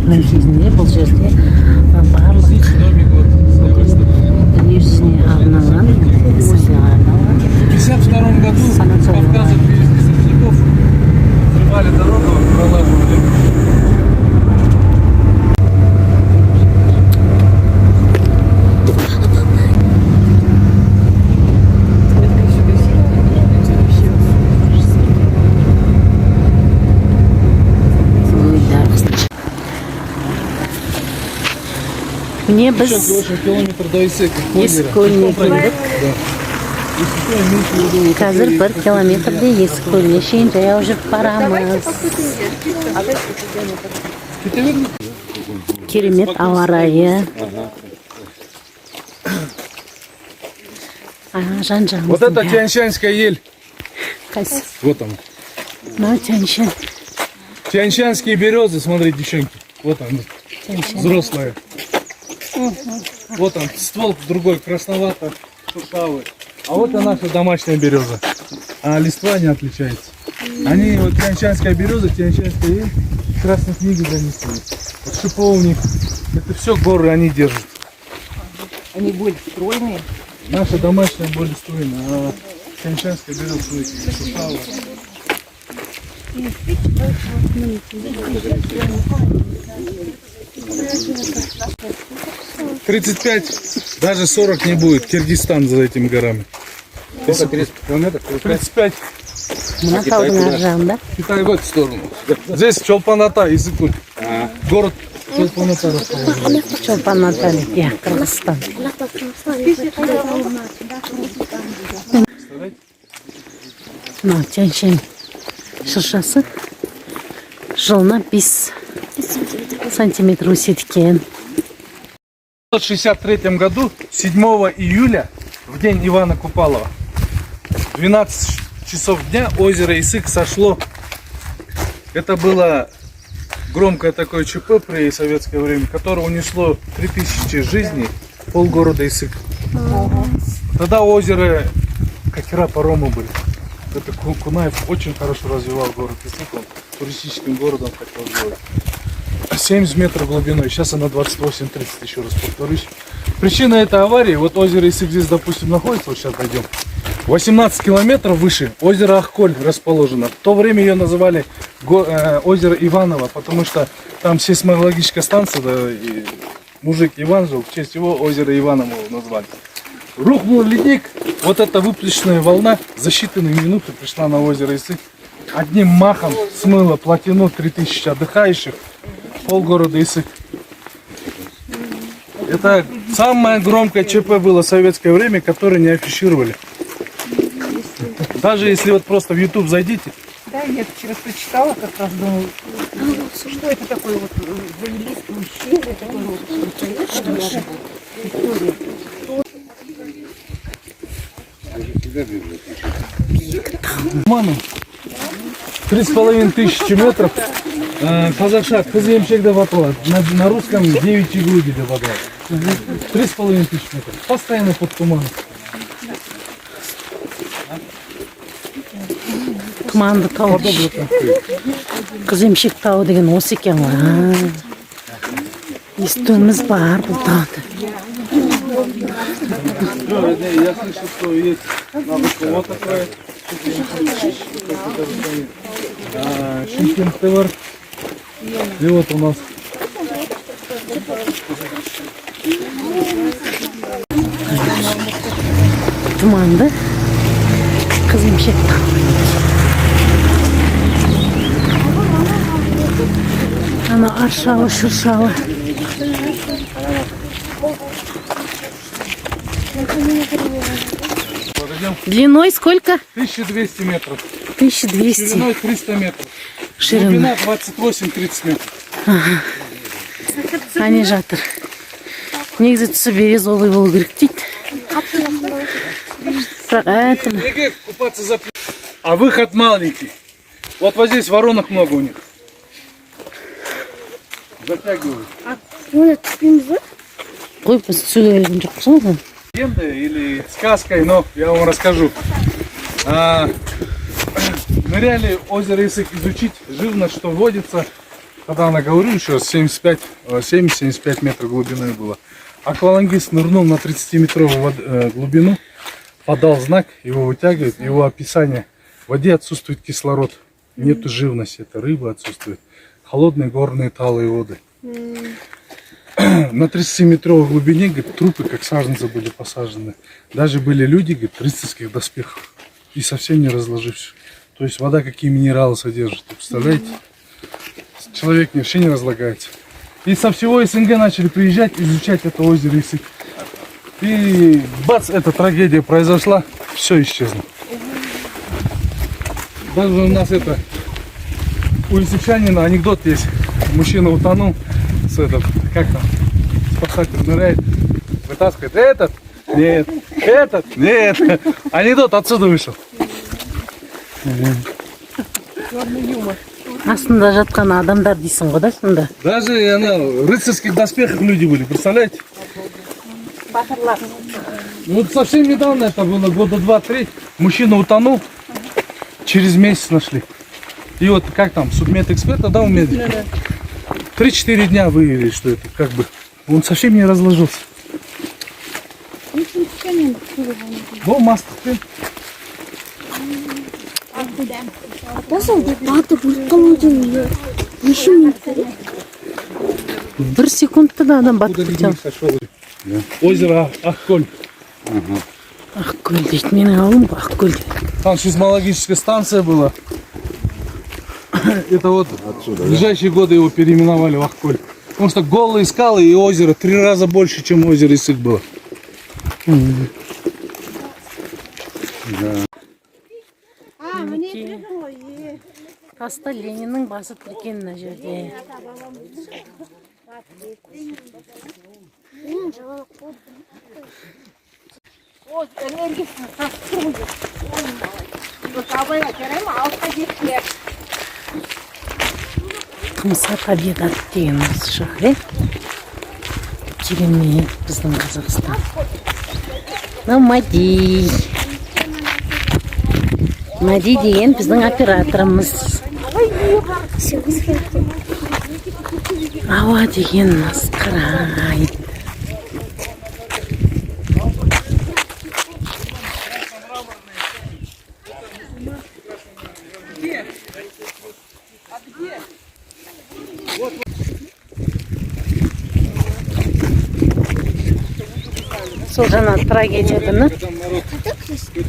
адамдардың кезінде бұл жерде барлық лишний арналған, экскурсияға арналған. В 1952 году Кавказа привезли земляков, взрывали дорогу, пролаживали. Міне біз километр до Исыка. Есік-Көліне келдік. Қазір 1 километрде Есік-Көліне шейін жаяу жүріп барамыз. Керемет ауа райы. Жан-жағымыздың. Вот это Тяньшанская ель. Қайсы? Вот он. Мынау Тянь-Шань. Тяньшанские березы, смотрите, девчонки. Вот он, взрослая. Вот он, ствол другой, красновато-шершавый. А вот и наша домашняя береза. А листва не отличается. Они, вот Тяньшанская береза, Тяньшанская ель, в Красной книге занесли. Вот шиповник, это все горы они держат. Они более стройные. Наша домашняя более стройная, а Тяньшанская береза шершавая. 35, даже 40 не будет. Киргизстан за этими горами. 30 километров? 35. Китай в эту сторону. Здесь Чолпан-Ата, Исык-Куль. Город Чолпан-Ата расположен. Чолпан-Ата, Кыргызстан. Мынау Тянь-Шань шыршасы жылына 5 сантиметр өседі екен. В 1963 году, 7 июля, в день Ивана Купалова, в 12 часов дня озеро Исык сошло. Это было громкое такое ЧП при советское время, которое унесло 3000 жизней, полгорода Исык. Тогда озеро, катера парома были. Это Кунаев очень хорошо развивал город Исык, он туристическим городом хотел сделать. 70 метров глубиной, сейчас она 28-30, еще раз повторюсь. Причина этой аварии, вот озеро Исык здесь, допустим, находится, вот сейчас дойдем. 18 километров выше озеро Ахколь расположено. В то время ее называли озеро Иваново, потому что там сейсмологическая станция, да, и мужик Иван жил, в честь его озеро Иваново назвали. Рухнул ледник, вот эта выплеснутая волна за считанные минуты пришла на озеро Исык. Одним махом смыло плотину 3000 отдыхающих, полгорода Исык. Это самое громкое ЧП было в советское время, которое не афишировали. Даже если вот просто в YouTube зайдите. Да, я вчера прочитала, как раз думаю, что это такое вот завелись мужчины, такой вот история. Мама, 3500 метров. Казахша, кыземшек деп аталады. На русском девичьи груди деп аталады. 3500 метров. Постоянно под туманом. Тұманды тау. Қыземшек тауы деген осы екен ғой. Естуіміз бар бұл тауды. Я слышал, что есть вот такое. Шимкентте бар. И вот у нас. Тұманды Қыземшек тауы. Ана аршалы шыршалы. Длиной сколько? 1200 метров. 1200. Шириной 300 метров. Ширина. Глубина 28-30 метров. Ане жатыр. Негізі түсі березовый болу керек дейді. Неге купаться за... А выход маленький. Вот здесь воронок много у них. Затягивают. Қой, біз түсуге келген жоқпыз ғой. Легендой или сказкой, но я вам расскажу. Ныряли озеро Исык изучить живность, что водится когда она говорю, еще 70-75 метров глубины было. Аквалангист нырнул на 30-метровую глубину, подал знак, его вытягивают, его описание. В воде отсутствует кислород, нету живности, это рыба отсутствует. Холодные горные талые воды. На 30-метровой глубине, говорит, трупы как саженцы были посажены. Даже были люди, говорит, в рыцарских доспехах. И совсем не разложившись. То есть вода какие минералы содержит. Представляете? Человек вообще не разлагается. И со всего СНГ начали приезжать, изучать это озеро Исык. И бац, эта трагедия произошла, все исчезло. Даже у нас это, у исыкчанина анекдот есть. Мужчина утонул, как там, спасатель ныряет, вытаскивает, этот, нет, этот, нет. Анекдот отсюда вышел. Астында жатқан адамдар дейсің ғой да сонда. Даже в рыцарских доспехах люди были, представляете? Ну, совсем недавно, это было года 2-3, мужчина утонул, через месяц нашли. И вот как там, судмедэксперт, да, у медика? 3-4 дня выявили, что это как бы, он совсем не разложился. Во, мастер. Бір секундта да адам батып кеткен. Озеро Ахколь. Ақкөл дейді, менің ауылым ғой Ақкөл дейді. Там сейсмологическая станция была. Это вот отсюда, в ближайшие годы его переименовали в Ахколь. Потому что голые скалы и озеро 3 раза больше, чем озеро Исык было. Таста Лениннің басы тіркен мына жерде. Қымса табиғат деген осы шығар, керемет біздің Қазақстан. Мади. Мади деген біздің операторымыз. Ауа деген масқарай. Сол жаңа трагедия күні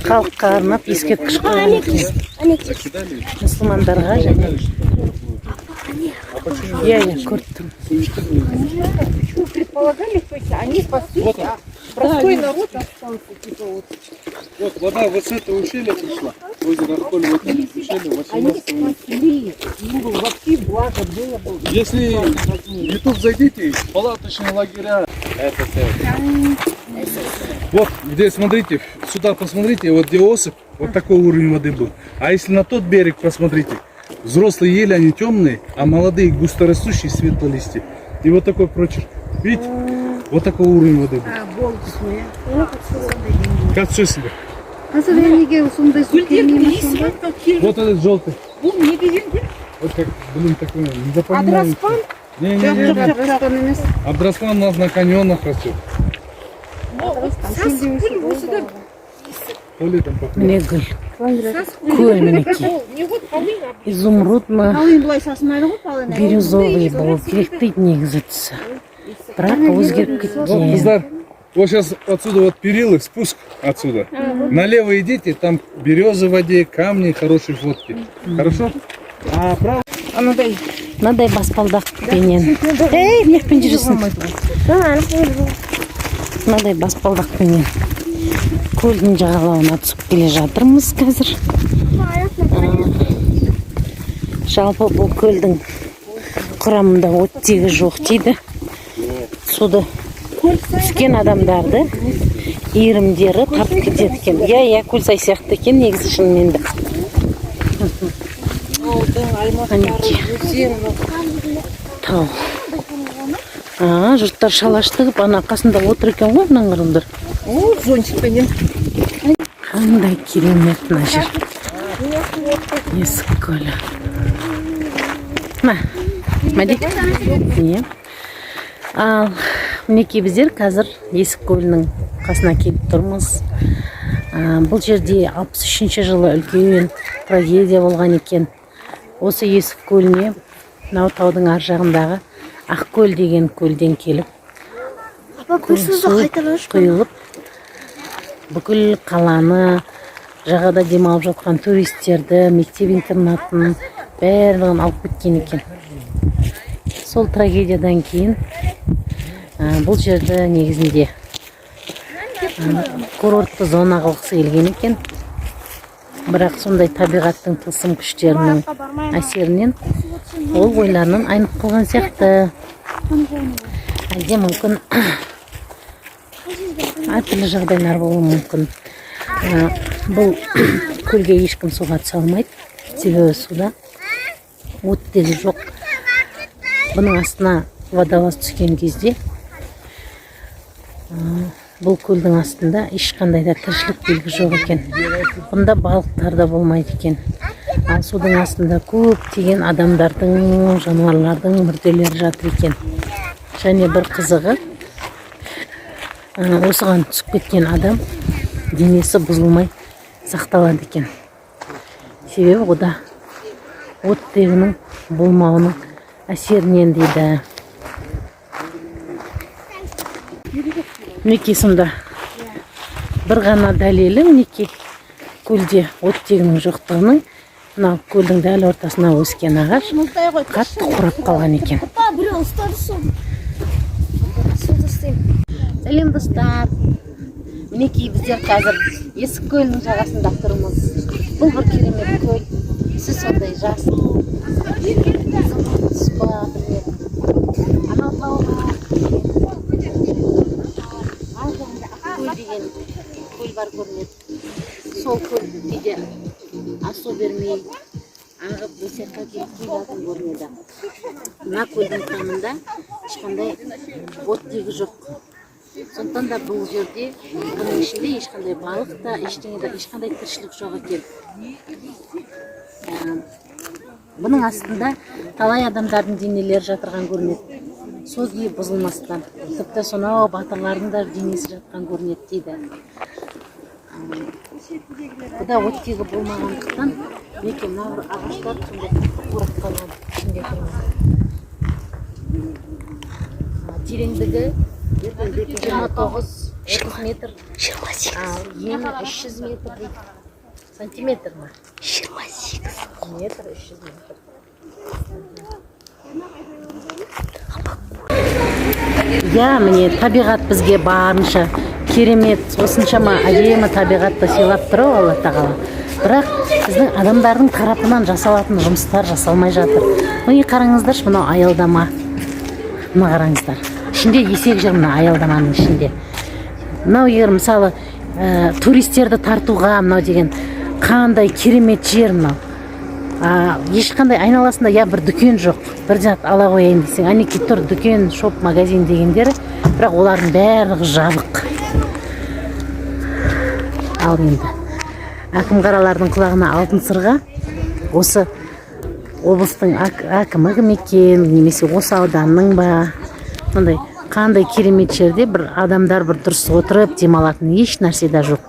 халыққа арнап ескерткіш қойған екен. Мұсылмандарға және. Я көрдім. Почему предполагали, то есть они спасли, а простой народ остался, типа вот. Вот вода вот с этого ущелья пришла. Озеро Ахколь вот это ущелье 18 Они спасли, им было вообще благо было бы. Если в YouTube зайдите, палаточные лагеря. Вот где, смотрите, сюда посмотрите, вот где осыпь, вот такой уровень воды был. А если на тот берег посмотрите, взрослые ели, они темные, а молодые густорастущие светлолистья. И вот такой прочерк. Видите? Вот такой уровень воды был. Как все себе? Вот этот желтый. Вот как, блин, такой, не запоминаю. Адраспан? Не. Абдрасман у нас на каньонах растет. Міне гүл. Көл мінекей. Изумрудны, бирюзовый болу керек дейді негізі түсі. Бірақ өзгеріп Вот, кеткен. Қыздар, вот сейчас отсюда вот перилы, спуск отсюда. Налево идите, там березы в воде, камни, хорошие фотки. Хорошо? А право? Мынадай баспалдақпенен. Ей, мынаяқпен жүресің. Мынадай баспалдақпенен көлдің жағалауына түсіп келе жатырмыз қазір. Жалпы бұл көлдің құрамында оттегі жоқ дейді. Суды түскен адамдарды иірімдері тартып кетеді екен. Я көлсай сияқты екен негізі шынымен де. Тау. Жұрттар шалаштығып, ана қасында отыр екен ғой, мына қырымдар. О, зонтикпенен. Қандай керемет мына жер. Есік көлі. Мәди? Иә. Ал мінекей біздер қазір Есік көлінің қасына келіп тұрмыз. Бұл жерде 63 жылы үлкен трагедия болған екен. Осы Есік көліне мынау таудың ар жағындағы Ақкөл деген көлден келіп су құйылып бүкіл қаланы, жағада демалып жатқан туристерді, мектеп интернатын барлығын алып кеткен екен. Сол трагедиядан кейін бұл жерді негізінде курортты зона қылғысы келген екен. Бірақ сондай табиғаттың тылсым күштерінің әсерінен ол ойларынан айнып қалған сияқты. Әлде мүмкін әртүрлі жағдайлар болуы мүмкін. Бұл көлге ешкім суға түсе алмайды. Себебі суда оттегі жоқ. Бұның астына водолаз түскен кезде бұл көлдің астында ешқандай да тіршілік белгі жоқ екен. Бұнда балықтар да болмайды екен. Ал судың астында көптеген адамдардың, жануарлардың мүрделері жатыр екен. Және бір қызығы, осыған түсіп кеткен адам денесі бұзылмай сақталады екен. Себебі ода оттегінің болмауының әсерінен дейді. Мінекей сонда бір ғана дәлелі, мінекей көлде оттегінің жоқтығының, мынау көлдің дәл ортасына өскен ағаш қатты қурап қалған екен. Сәлем достар. Мінекей біздер қазір Есік көлінің жағасында тұрмыз. Бұл бір керемет көл. Сіз сондай жас. Анау тауға көл деген көл бар көрінеді. Сол көл кейде асу бермей ағып бөсекқа келіп құйылатын көрінеді. Мына көлдің құрамында ешқандай оттегі жоқ. Сондықтан да бұл жерде бұның ішінде ешқандай балық та, ешқандай тіршілік жоқ екен. Бұның астында талай адамдардың денелері жатырған көрінеді. Сол күйі бұзылмастан. Тіпті сонау батырлардың да денесі жатқан көрінеді дейді. Бұда оттегі болмағандықтан неке мына ағаштар сондай қурап қалған ішінде тұрмыз. Тереңдігі 29-30 метр. 28. Ені 300 метр дейді. Сантиметр ма? 28 метр 300 метр. Міне табиғат бізге барынша керемет, осыншама әдемі табиғатты сыйлап тұр Алла тағала. Бірақ біздің адамдардың тарапынан жасалатын жұмыстар жасалмай жатыр. Міне қараңыздаршы, мынау аялдама. Мына қараңыздар. Ішінде есек жүр, мына аялдаманың ішінде. Мынау егер мысалы туристерді тартуға мынау деген қандай керемет жер мынау. Ешқандай айналасында бір дүкен жоқ. Бір зат ала қояйын десең, әнекей тұр дүкен, шоп, магазин дегендері, бірақ олардың барлығы жабық. Ал енді әкім қаралардың құлағына алтын сырға, осы облыстың әкімі кім екен, немесе осы ауданның ба, сондай қандай керемет жерде бір адамдар бір дұрыс отырып демалатын еш нәрсе де жоқ.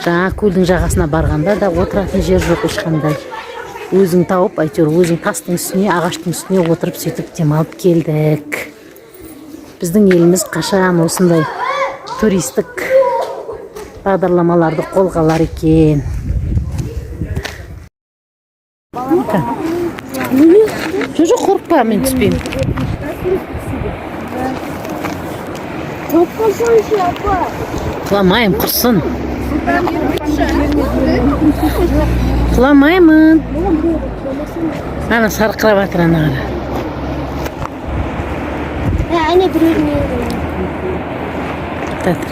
Жаңа көлдің жағасына барғанда да отыратын жер жоқ ешқандай. Өзің тауып, әйтеуір өзің тастың үстіне, ағаштың үстіне отырып сөйтіп демалып келдік. Біздің еліміз қашан осындай туристік бағдарламаларды қолға алар екен. Жоқ, қорықпа, мен түспеймін. Құламайым, құрсын. Құламаймын. Ана сарқырап атыр ана қара. Әне біреуіне. Татыр.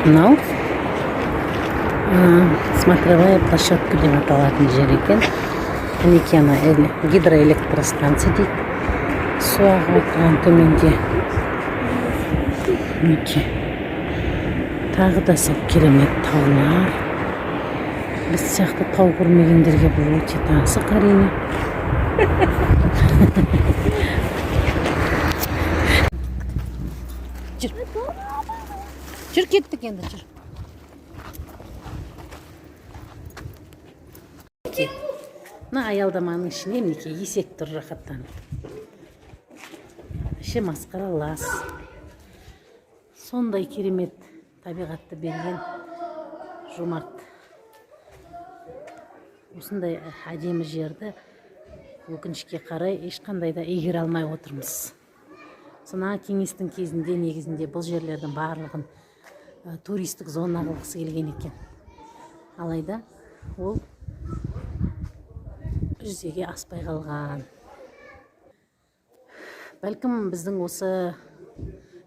Мынау смотровая площадка деп аталатын жер екен. Мінекей ана гидроэлектростанция дейді. Су ағып отырған төменде. Мінекей. Тағы да сол керемет таулар. Біз сияқты тау көрмегендерге бұл өте таңсық әрине. Жүр кеттік енді, жүр. Мына аялдаманың ішінде мінекей есек тұр рахаттанып. Іші масқара лас. Сондай керемет табиғатты берген жомарт. Осындай әдемі жерді өкінішке қарай ешқандай да игере алмай отырмыз. Сана кеңестің кезінде негізінде бұл жерлердің барлығын туристік зона қылғысы келген екен. Алайда ол жүзеге аспай қалған. Бәлкім біздің осы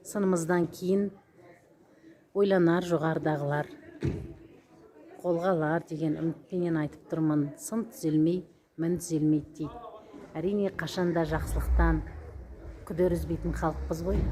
сынымыздан кейін ойланар жоғарыдағылар, қолға алар деген үмітпенен айтып тұрмын. Сын түзелмей, мін түзелмейді дейді. Әрине қашанда жақсылықтан күдер үзбейтін халықпыз ғой.